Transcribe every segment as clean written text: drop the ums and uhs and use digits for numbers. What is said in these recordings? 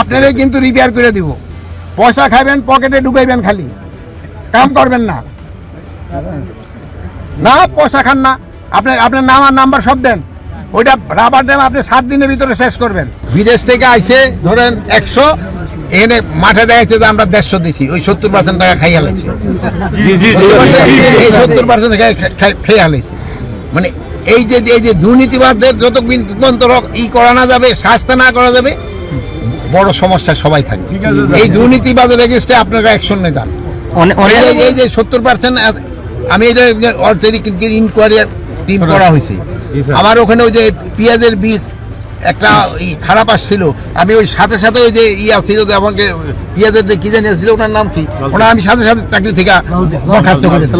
আপনারাই কিন্তু রিপেয়ার করে দিব। পয়সা খাবেন, পকেটে ঢুকাইবেন, খালি কাম করবেন না। না পয়সা খান না, আপনার নাম আর নাম্বার সব দেন। ওইটা রাবার ড্যাম আপনি 7 দিনের ভিতরে শেষ করবেন। বিদেশ থেকে আইছে ধরেন 100, এখানে মাঠে দেখাচ্ছে যে আমরা 150 দিছি, ওই 70% টাকা খাইয়া লাইছে। এই 70% খাইয়া লাইছে। মানে এই যে দুর্নীতিবাদদের যত ই করা না যাবে, শাস্তি না করা যাবে, বড় সমস্যা সবাই থাকে। এই দুর্নীতিবাদের এগেইনস্টে আপনারা অ্যাকশন নেন। এই যে 70% আমি এটা অলরেডি ইনকোয়ারি টিম করা হয়েছে। আমার ওখানে ওই যে পেঁয়াজের বীজ একটা খারাপ আসছিল, আমি ওই সাথে সাথে ওই যে ছিল যে আমাকে পেঁয়াজের যে কি জানি ছিল, ওনার নাম কি, ওনার আমি সাথে সাথে চাকরি থেকে বরখাস্ত করেছি।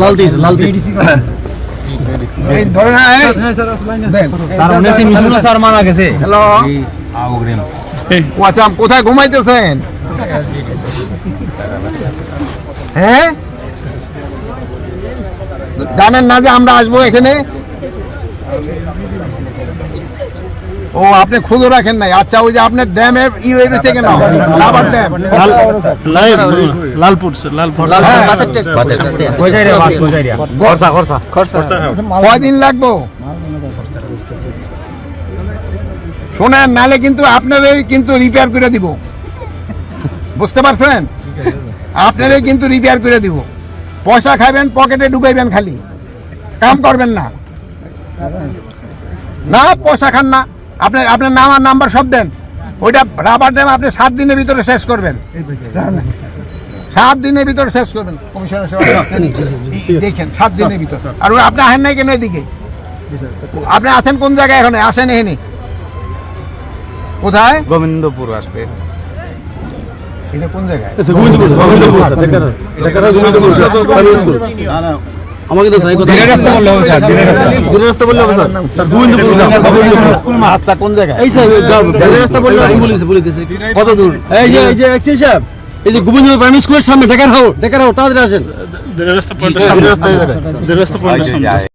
কোথায় ঘুমাইতেছেন? হ্যাঁ, জানেন না যে আমরা আসবো এখানে? ও আপনি খুঁজো রাখেন নাই। আচ্ছা, ওই যে আপনার ড্যামের থেকে না, রাবার ড্যাম কয়দিন লাগবো শোনেন, নালে কিন্তু আপনারাই কিন্তু রিপেয়ার করে দিব। বুঝতে পারছেন? আপনারাই কিন্তু রিপেয়ার করে দিব। পয়সা খাবেন, পকেটে ঢুকাইবেন, খালি কাম করবেন না। না পয়সা খান না, আপনার নাম আর নাম্বার সব দেন। ওইটা রাবার ড্যাম আপনি 7 দিনের ভিতরে শেষ করবেন। 7 দিনের ভিতরে শেষ করবেন। কমিশনার দেখেন 7 দিনের ভিতরে। আর আপনি আসেন নাই কেন এদিকে? আপনি আছেন কোন জায়গায়? এখানে আসেন। এখানে কোথায়? গোবিন্দপুর আসবে। এটা কোন জায়গায়? আমাকে তো স্যার কথা রাস্তা বললে হবে স্যার, দিনের রাস্তা বললে হবে স্যার। গোবিন্দপুর রাস্তা কোন জায়গায়? এই স্যার দিনের রাস্তা বললে আমি বলিতেছি কত দূর? এই যে এক্সিন সাহেব, এই যে গোবিন্দপুর প্রাইমারি স্কুলের সামনে, ঢাকার হাও তাড়াতাড়ি আসেন। দিনের রাস্তা পয়েন্টের সামনে, দিনের রাস্তা পয়েন্টের সামনে।